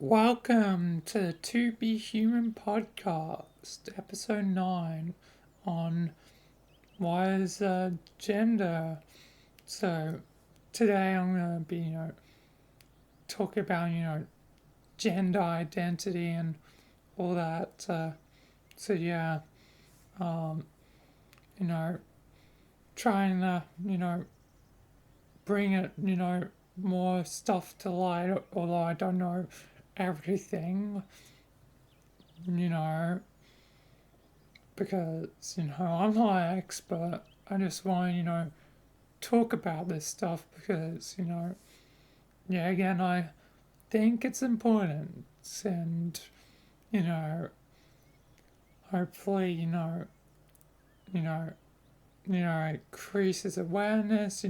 Welcome to the To Be Human podcast, episode 9 on why is gender. So, today I'm going to be, talking about, gender identity and all that. So, yeah, um, you know, trying to, bring it, more stuff to light, although I don't know everything, you know, because, I'm not an expert. I just want to, talk about this stuff because, yeah, again, I think it's important and, you know, hopefully, you know, it increases awareness,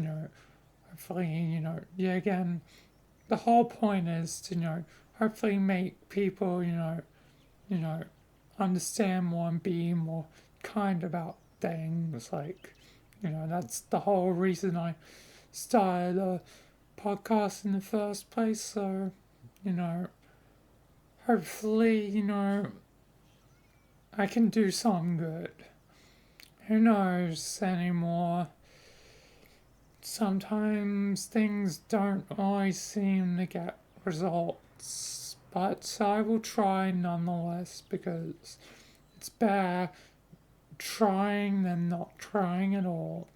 hopefully, yeah, again, the whole point is to, hopefully make people, you know, understand more and be more kind about things. Like, that's the whole reason I started a podcast in the first place. So, you know, hopefully, I can do something good. Who knows anymore? Sometimes things don't always seem to get results, but I will try nonetheless because it's better trying than not trying at all.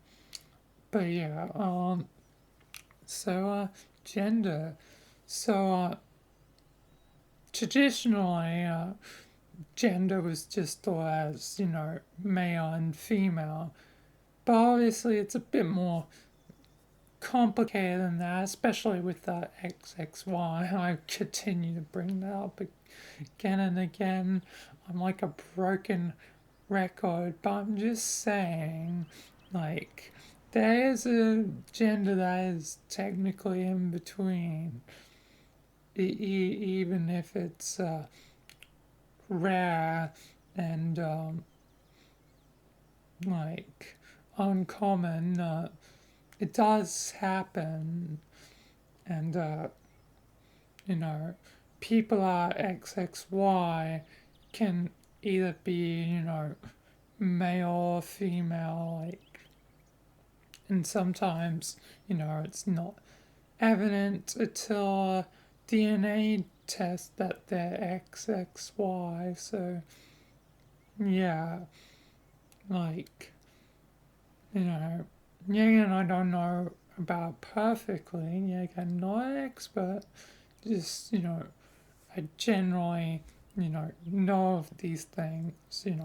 But yeah, gender. So, traditionally, gender was just thought as, male and female. But obviously, it's a bit more complicated than that, especially with the XXY. I continue to bring that up again and again. I'm like a broken record, but I'm just saying, like, there is a gender that is technically in between, even if it's rare and like uncommon. It does happen, and you know, people are XXY can either be, male or female, like, and sometimes, it's not evident until a DNA test that they're XXY. So, yeah, like, yeah, and I don't know about perfectly. Yeah, again, not an expert. Just, I generally, know of these things, you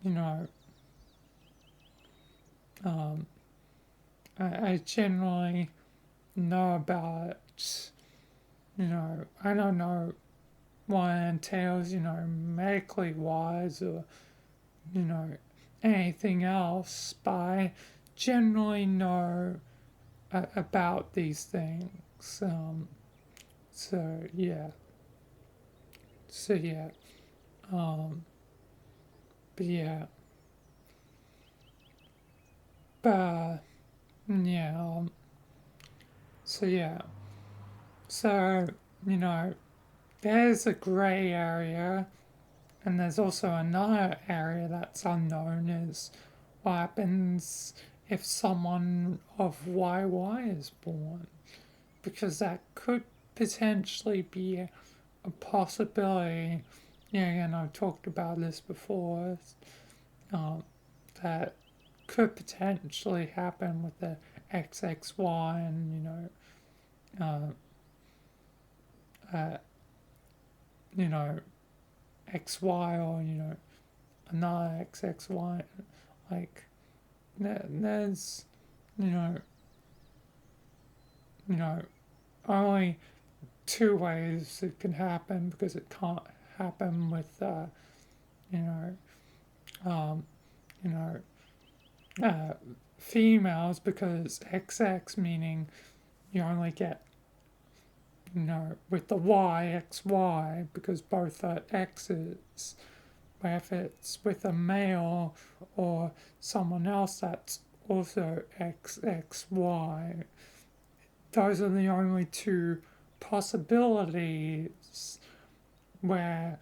know, um, I generally know about it. I don't know what it entails, medically wise or, you know, anything else, but I generally know about these things. So yeah, so yeah, um, but yeah, but yeah, so yeah, so you know, there's a grey area, and there's also another area that's unknown is what happens if someone of YY is born, because that could potentially be a possibility. Yeah, and I've talked about this before. Um, that could potentially happen with the XXY and uh, you know XY or another XXY. Like there's you know you know only two ways it can happen because it can't happen with you know um, you know uh, females because XX meaning you only get with the YXY because both are X's. Where if it's with a male or someone else that's also XXY, those are the only two possibilities where,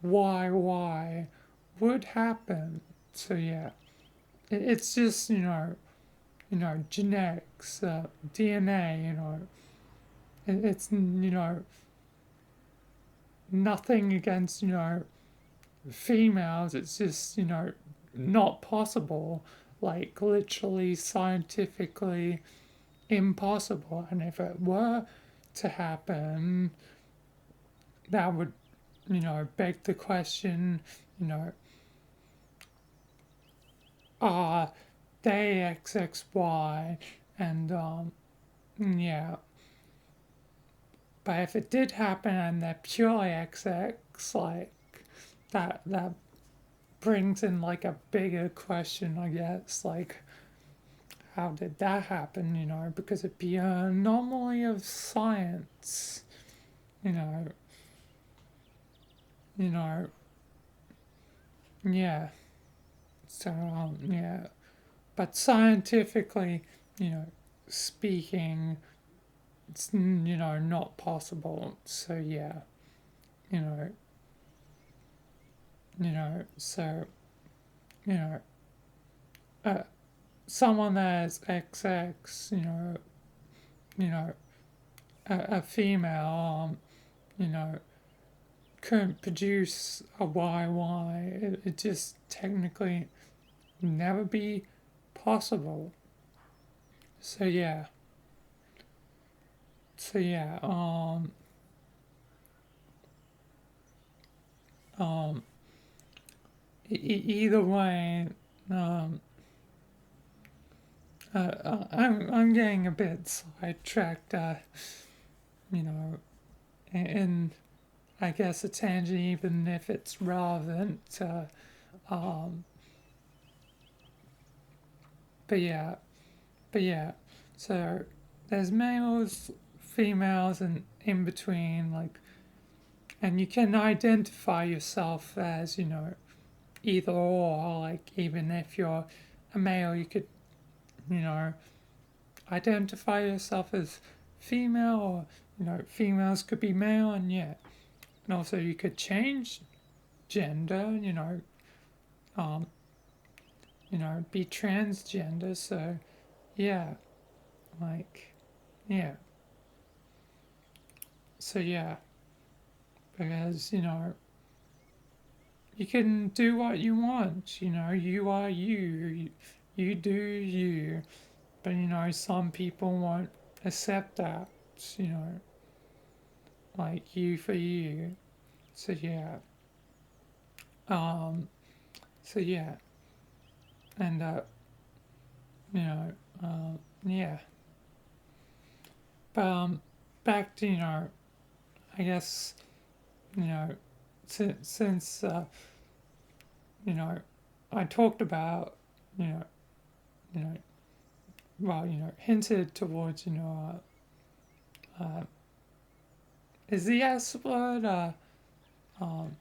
why would happen. So yeah, it's just, genetics, DNA, it's, nothing against, females. It's just, not possible, like literally scientifically impossible. And if it were to happen, that would, beg the question, you know, are they XXY? And yeah, but if it did happen and they're purely XX, like that brings in like a bigger question, I guess, like how did that happen, because it'd be an anomaly of science, you know, you know, yeah. So yeah, but scientifically, you know, speaking, it's not possible. So yeah, you know, so you know, uh, someone that's XX, you know, a female, you know, couldn't produce a YY. It just technically never be possible. So yeah. So yeah. Um. Either way, um. I'm getting a bit sidetracked. You know, in I guess a tangent, even if it's relevant. Um. But yeah. But yeah. So there's males, females, and in between, like, and you can identify yourself as, either or, like, even if you're a male, you could, you know, identify yourself as female, or, females could be male, and yeah. And also, you could change gender, um, be transgender, so yeah, like, yeah. So yeah, because, you can do what you want, you are you do you. But, some people won't accept that, you know, like you for you. So, yeah. Um, so, yeah. And, you know, yeah. But, back to, I guess, you know, since you know, I talked about, you know, you know, well, hinted towards, is the S word, um,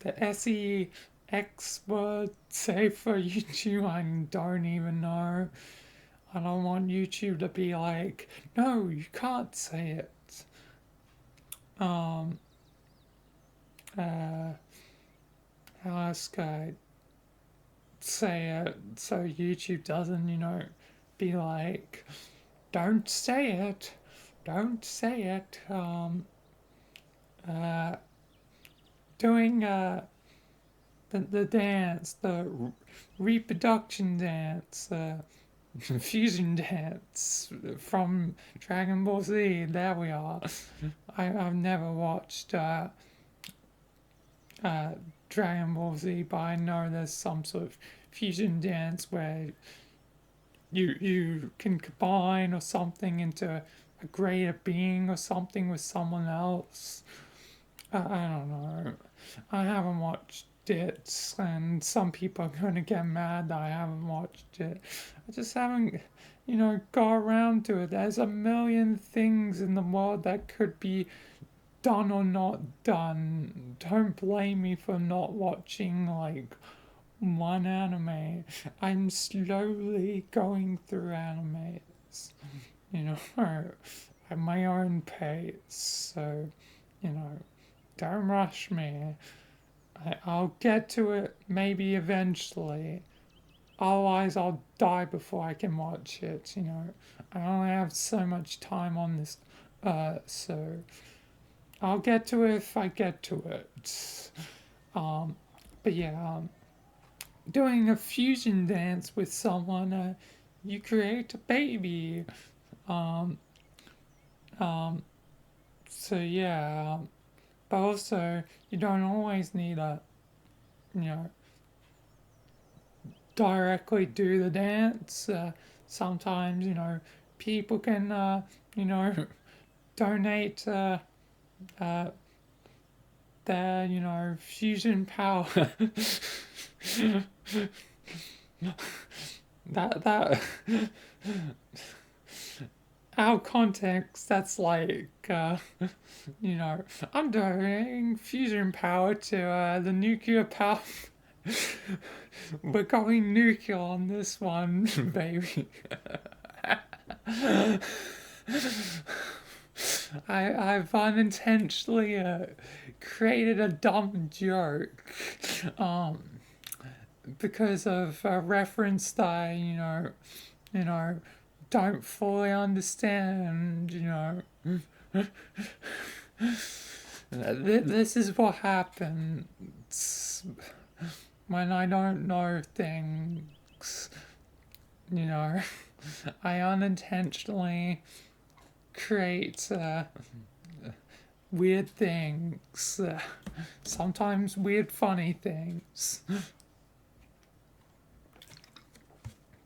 the SEX word safe for YouTube? I don't even know. I don't want YouTube to be like, no, you can't say it. Um, uh, how else could I say it so YouTube doesn't, be like, don't say it, don't say it. Uh, Doing the dance, the reproduction dance, fusion dance from Dragon Ball Z. There we are. I've never watched uh, Dragon Ball Z, but I know there's some sort of fusion dance where you can combine or something into a greater being or something with someone else. I don't know. I haven't watched it, and some people are going to get mad that I haven't watched it. I just haven't, got around to it. There's a million things in the world that could be done or not done. Don't blame me for not watching, like, one anime. I'm slowly going through animes, you know. at my own pace. So, you know, don't rush me. I'll get to it maybe eventually. Otherwise, I'll die before I can watch it. You know, I only have so much time on this so I'll get to it if I get to it. Um, but yeah, doing a fusion dance with someone, you create a baby. Um, um, so yeah, but also you don't always need a, you know, directly do the dance. Sometimes, you know, people can, you know, donate uh, their, you know, fusion power. that out of context, that's like, you know, I'm donating fusion power to the nuclear power. We're going nuclear on this one, baby. I've unintentionally created a dumb joke um, because of a reference that you know, don't fully understand. You know, this is what happens when I don't know things. You know, I unintentionally create weird things, sometimes weird, funny things.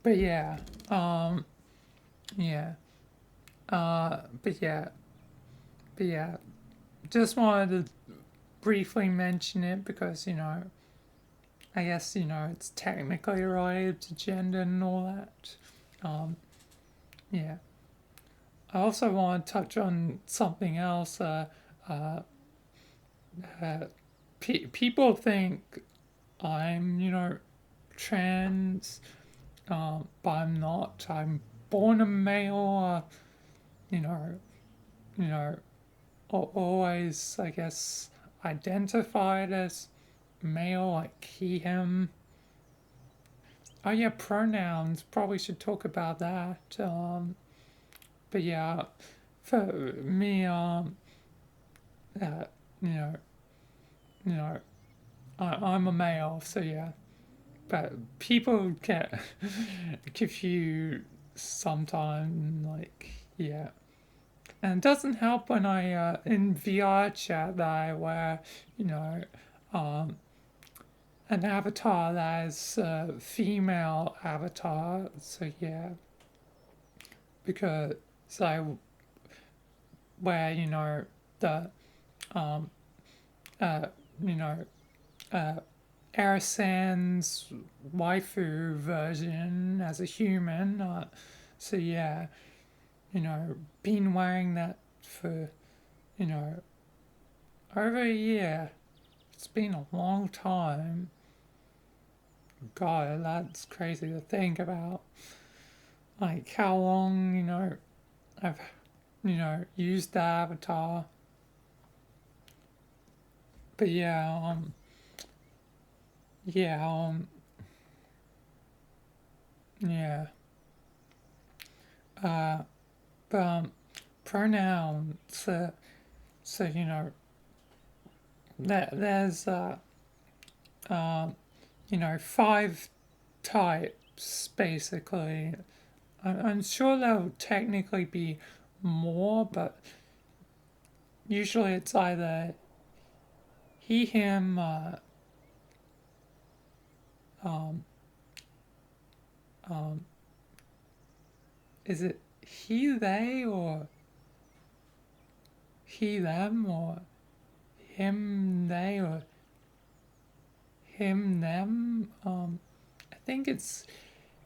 But yeah, yeah, but yeah, but yeah. Just wanted to briefly mention it because, you know, I guess, you know, it's technically related to gender and all that. Um, yeah. I also want to touch on something else. Uh, People think I'm, you know, trans, but I'm not. I'm born a male. You know, you know, always, I guess, identified as male, like he, him. Oh yeah, pronouns. Probably should talk about that. But yeah, for me, you know, you know, I'm a male, so yeah. But people get confused sometimes, like yeah. And it doesn't help when I in VR chat that I wear, you know, um, an avatar that is a female avatar. So yeah, because I wear, you know, the um, uh, you know, uh, Arisan's waifu version as a human. So yeah, you know, been wearing that for, you know, over a year. It's been a long time. God, that's crazy to think about. Like how long, you know, I've, you know, used the avatar. But yeah, yeah, yeah. Uh, but pronouns. So you know, there's you know, five types basically. I'm sure there'll technically be more, but usually it's either he, him, um, um, is it he, they, or he, them, or him, they, or him, them? I think it's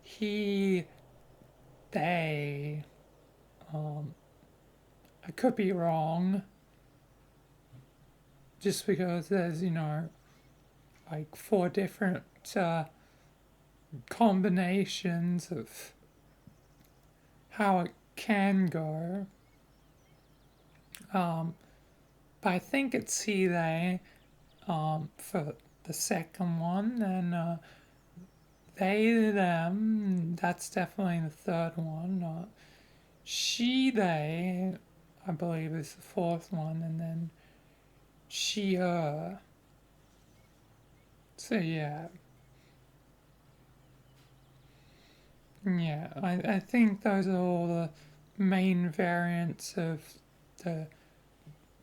he, they. Um, I could be wrong, just because there's, you know, like four different combinations of how it can go. Um, but I think it's he, they, for the second one, and they, them, that's definitely the third one. She, they, I believe is the fourth one, and then she, her. So yeah, yeah, I think those are all the main variants of the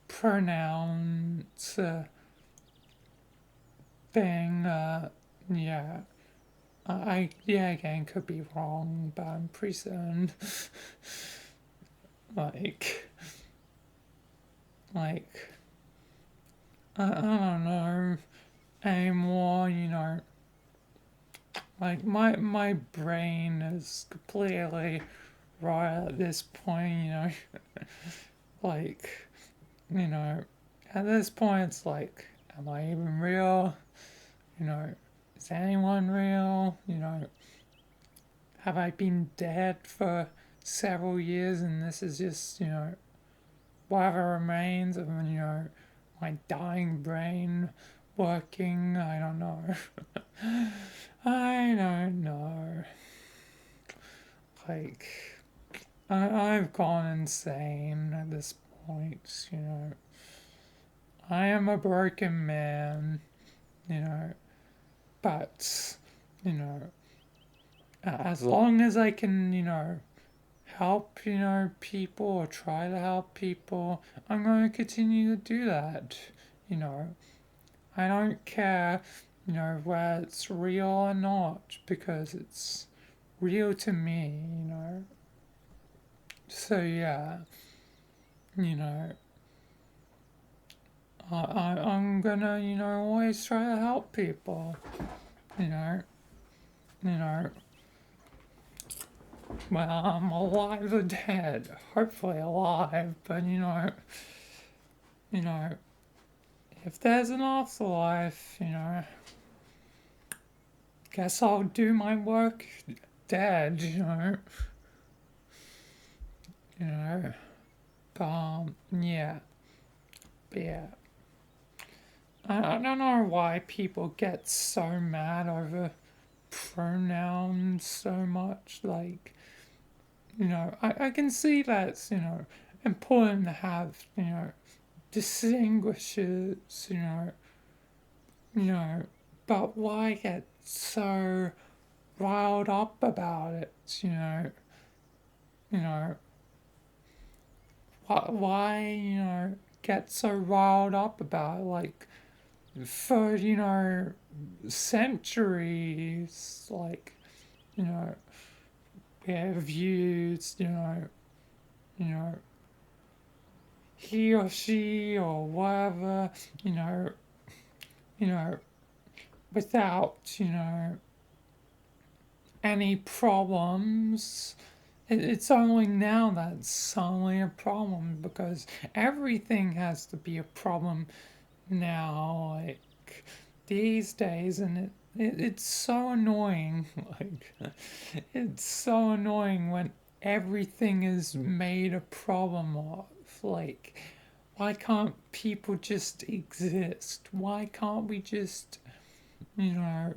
pronouns thing. Yeah, yeah, again, could be wrong, but I'm pretty certain. like, like, I don't know anymore, like my brain is completely right at this point, like, you know, at this point it's like, am I even real? You know, is anyone real? Have I been dead for several years and this is just, whatever remains of, my dying brain working? I don't know. I don't know. Like, I've gone insane at this point, I am a broken man, you know, but, you know, as long as I can, help, people or try to help people, I'm going to continue to do that, you know. I don't care, whether it's real or not, because it's real to me, So yeah, you know, I'm gonna, always try to help people, you know, you know, well, I'm alive or dead, hopefully alive, but you know, if there's an afterlife, guess I'll do my work dead, you know, but yeah, but yeah. I don't know why people get so mad over pronouns so much. Like, I can see that it's, important to have, distinguishes, you know, but why get so riled up about it, you know, why, get so riled up about it? Like, for, centuries, like, you know, we have used, you know, he or she or whatever, you know, you know, without, any problems. It's only now that it's suddenly a problem because everything has to be a problem now, like these days, and it's so annoying. Like, it's so annoying when everything is made a problem of. Like, why can't people just exist? Why can't we just, you know,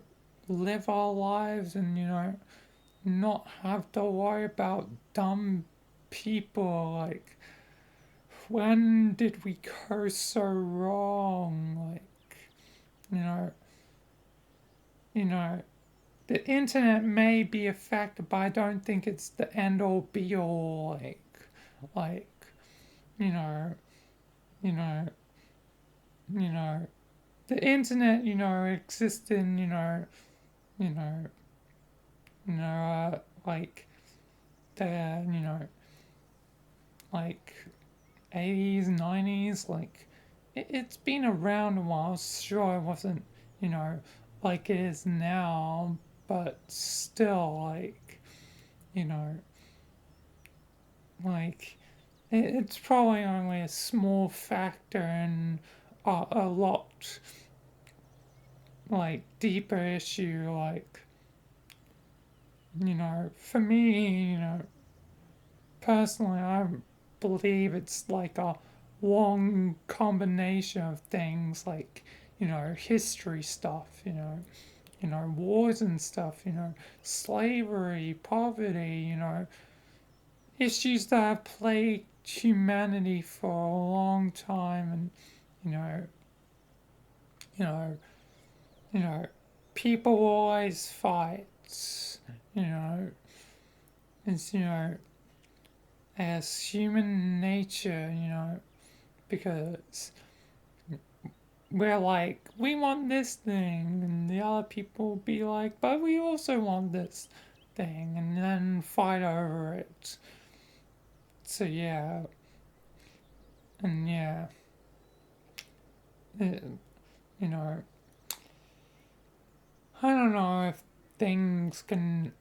live our lives and, not have to worry about dumb people? Like, when did we go so wrong? Like, you know, you know, the internet may be affected, but I don't think it's the end all be all. Like, you know, you know, you know, the internet, exists in, you know, like the, like 80s, 90s, like it's been around a while. Sure, it wasn't, you know, like it is now, but still, like, you know, like it's probably only a small factor in a lot like deeper issue. Like, for me, personally, I believe it's like a long combination of things like, history stuff, wars and stuff, slavery, poverty, issues that have plagued humanity for a long time, and you know, you know, you know, people always fight, you know, it's as human nature, because we're like, we want this thing, and the other people be like, but we also want this thing, and then fight over it. So yeah, and yeah, it, you know, I don't know if things can,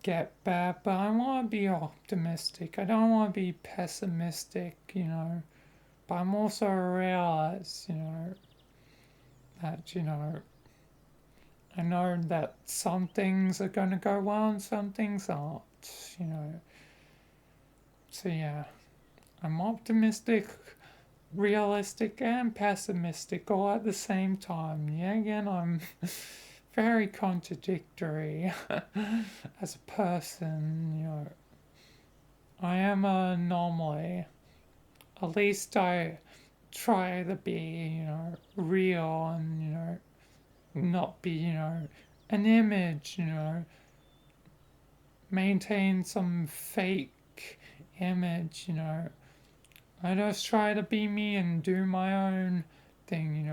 get bad, but I want to be optimistic. I don't want to be pessimistic, but I'm also realize, that, I know that some things are going to go well and some things aren't, you know. So yeah, I'm optimistic, realistic, and pessimistic all at the same time. Yeah, again, I'm very contradictory as a person, I am an anomaly. At least I try to be, real and, not be, an image, maintain some fake image, I just try to be me and do my own thing,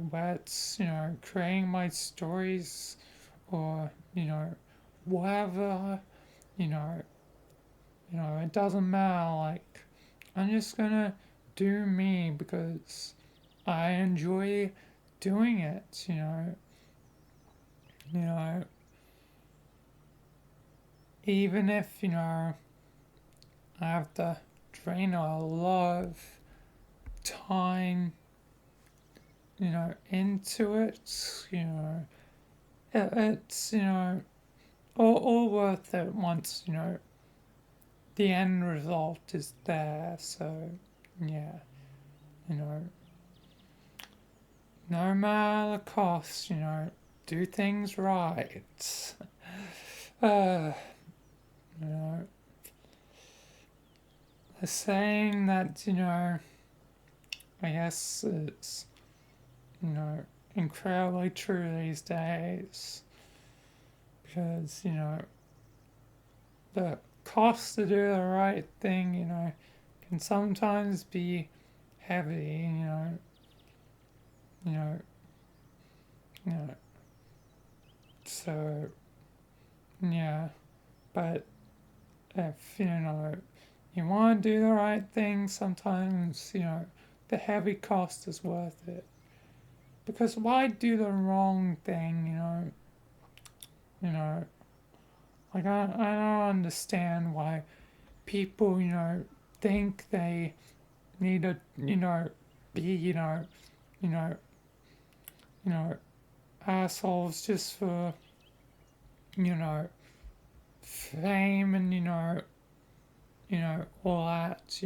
where it's, creating my stories or, whatever, you know, it doesn't matter, like, I'm just gonna do me because I enjoy doing it, you know, even if, I have to drain a lot of time, into it, it's, all worth it once, the end result is there. So, yeah, you know, no matter the cost, do things right. Uh, you know, the saying that, I guess it's, you know, incredibly true these days because, the cost to do the right thing, can sometimes be heavy, you know, you know. So yeah, but if you want to do the right thing, sometimes the heavy cost is worth it. Because why do the wrong thing? Like I don't understand why people think they need to be you know you know assholes just for you know fame and all that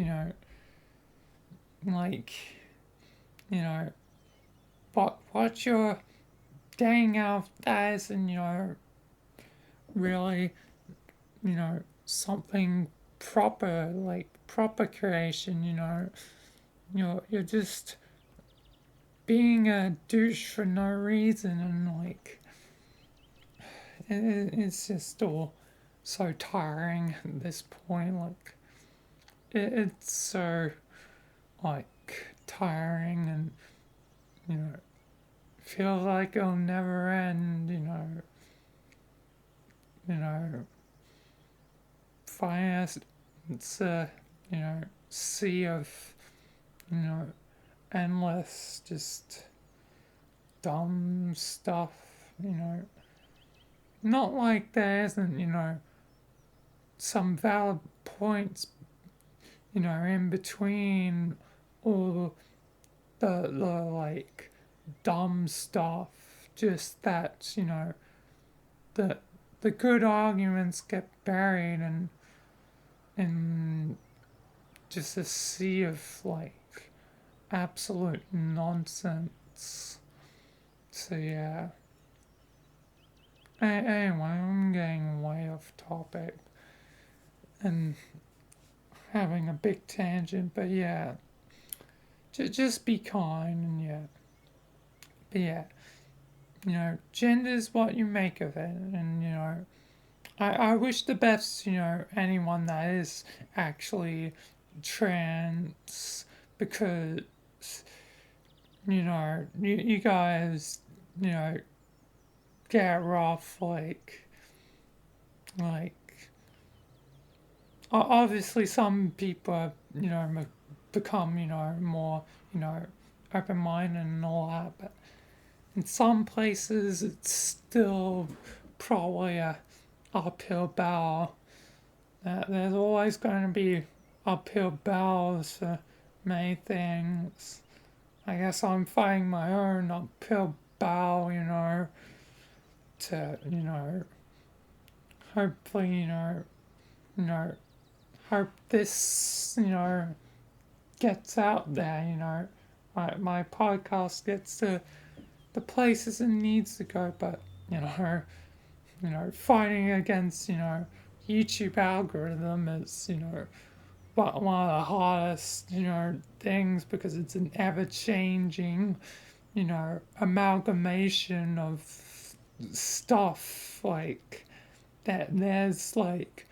like what you're getting out of that is really something proper, like proper creation, you're just being a douche for no reason, and like it's just all so tiring at this point. Like it's so like tiring, and feels like it'll never end. You know, finance. It's a sea of you know endless just dumb stuff. Not like there isn't some valid points in between all the like dumb stuff. Just that the the good arguments get buried in just a sea of like absolute nonsense. So yeah. Anyway, I'm getting way off topic and having a big tangent, but yeah, just be kind and yeah, but yeah, gender is what you make of it, and I wish the best, anyone that is actually trans because you guys, you know, get rough like obviously some people become more open minded and all that, but in some places it's still probably a uphill battle. There's always going to be uphill battles for many things. I guess I'm fighting my own uphill battle, to hopefully you know hope this gets out there. My podcast gets to the places it needs to go, but fighting against YouTube algorithm is one of the hardest things because it's an ever changing amalgamation of stuff like that. There's like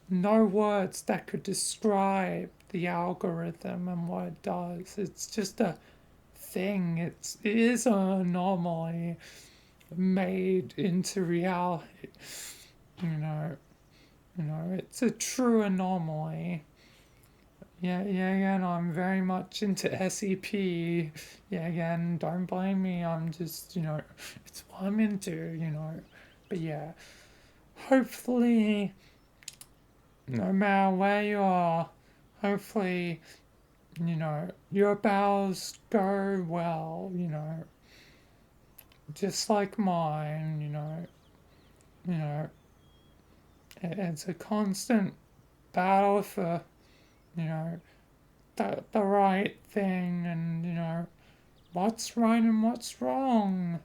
no words that could describe the algorithm and what it does. It's just a thing. It is an anomaly made into reality. You know, it's a true anomaly. Yeah, again, I'm very much into SEP. Yeah, again, don't blame me. I'm just, it's what I'm into. But yeah, hopefully, no matter where you are, hopefully, your bowels go well, just like mine, you know, it's a constant battle for, you know, the right thing and, what's right and what's wrong.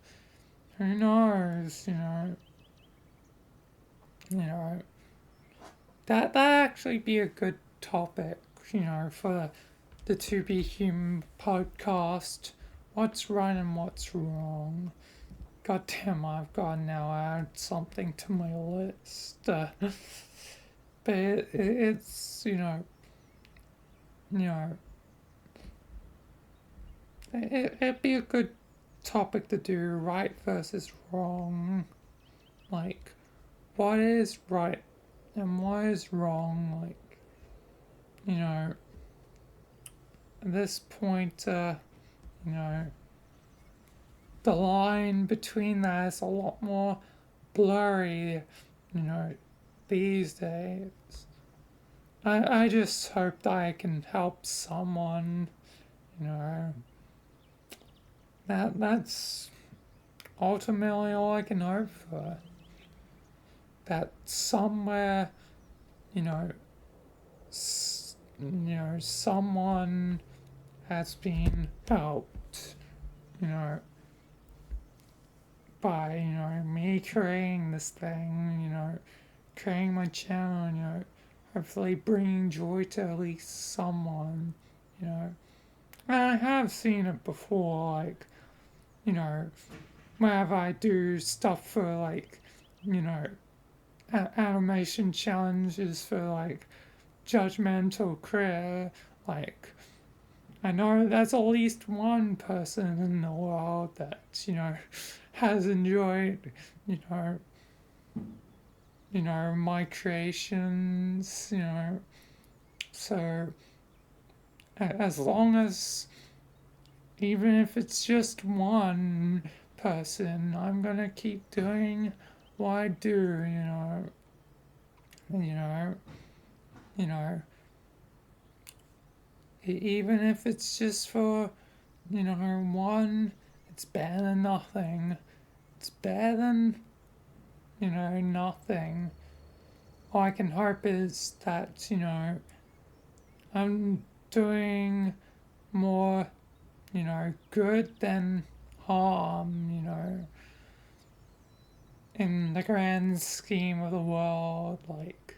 Who knows, you know, that actually be a good topic, for the To Be Human podcast. What's right and what's wrong? God damn, I've got to now add something to my list. But it's, you know, it'd be a good topic to do, right versus wrong. Like, what is right and what is wrong? Like, at this point, you know, the line between that is a lot more blurry, these days. I just hope that I can help someone, you know. That's ultimately all I can hope for. That somewhere, you know, someone has been helped, you know, by, me creating this thing, creating my channel, and, hopefully bringing joy to at least someone, And I have seen it before, like, whenever I do stuff for, like, animation challenges for, like, judgmental critter, like, I know there's at least one person in the world that, has enjoyed, you know, my creations, so as long as, even if it's just one person, I'm gonna keep doing what I do, you know, you know, even if it's just for, one, it's better than nothing. It's better than, nothing. All I can hope is that, I'm doing more, good than harm, in the grand scheme of the world, like,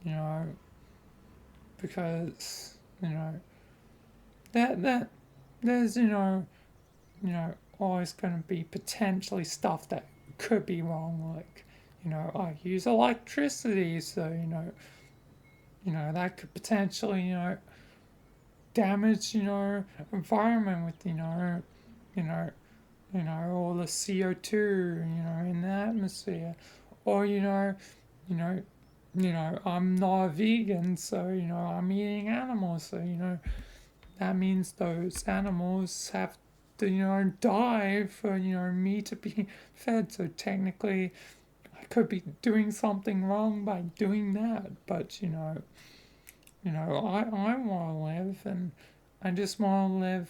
you know, because, that there's, always going to be potentially stuff that could be wrong, like, I use electricity, so, that could potentially, damage, environment with, you know, all the CO2, in the atmosphere. Or, you know, I'm not a vegan, so, I'm eating animals, so, that means those animals have to, die for, me to be fed. So technically, I could be doing something wrong by doing that, but, I want to live, and I just want to live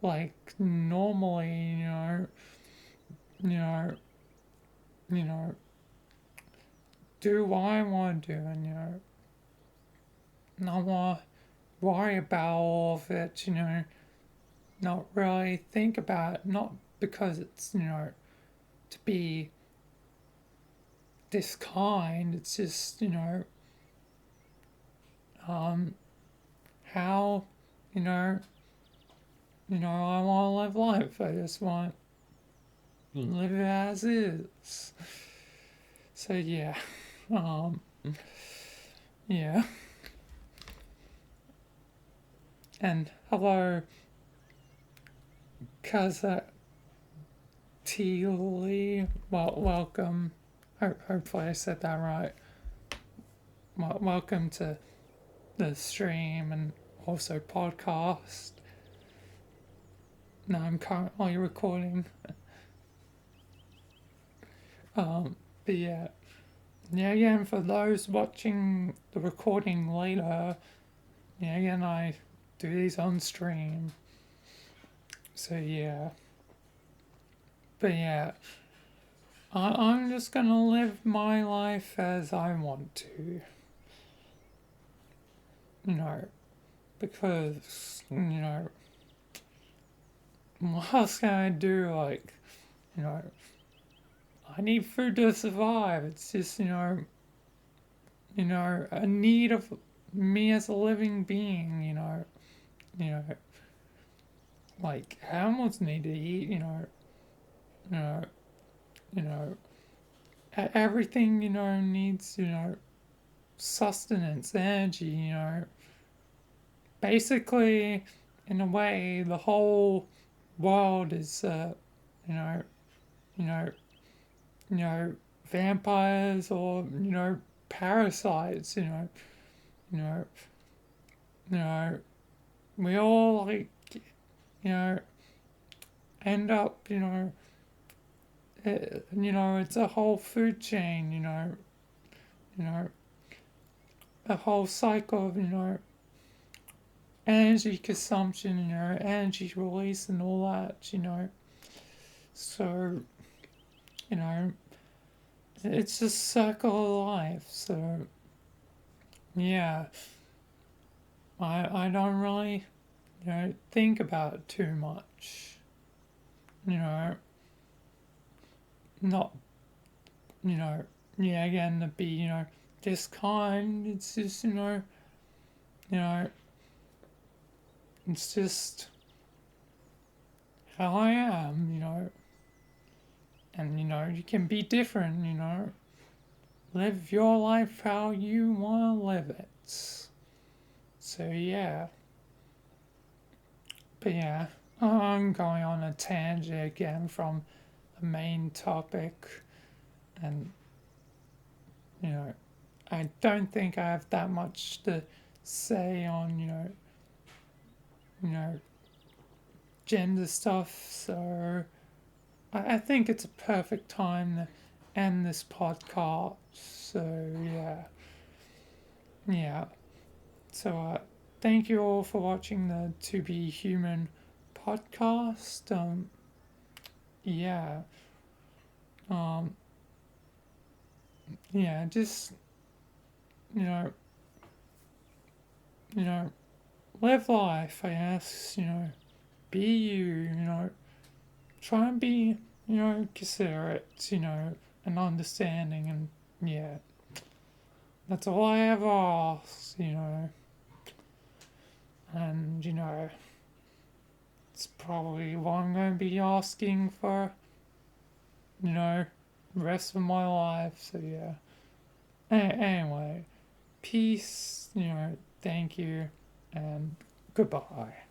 like normally, you know, you know, do what I want to do, and not want to worry about all of it, not really think about it, not because it's, to be this kind, it's just, how, you know, I want to live life. I just want to live it as is. So yeah, um, yeah. And hello, Kaza T. Lee. Well, welcome. Hopefully I said that right. Welcome to the stream and also podcast. Now I'm currently recording. But yeah, again, for those watching the recording later, again, I do these on stream. So yeah. But yeah, I'm just gonna live my life as I want to, because, what else can I do? Like, you know, I need food to survive. It's just, a need of me as a living being, you know, like animals need to eat, you know, you know, everything, needs, sustenance, energy, basically, in a way, the whole world is, you know, you know, vampires or, parasites, you know, you know, we all, like, you end up, it's a whole food chain, you know, a whole cycle of, energy consumption, energy release and all that, So, you know, it's a circle of life. So, yeah, I don't really, think about it too much. You know, not, you know, yeah, again, to be, this kind. It's just, you know, it's just how I am, and, you can be different, live your life how you want to live it. So, yeah. But, yeah, I'm going on a tangent again from the main topic, and, I don't think I have that much to say on, you know, gender stuff, so I think it's a perfect time to end this podcast. So, yeah. Yeah. So, thank you all for watching the To Be Human podcast. Yeah. Um, yeah, just, you know, you know, live life, I guess, be try and be, considerate, and understanding, and yeah, that's all I ever ask, and, it's probably what I'm going to be asking for, the rest of my life, so yeah. Anyway, peace, thank you, and goodbye.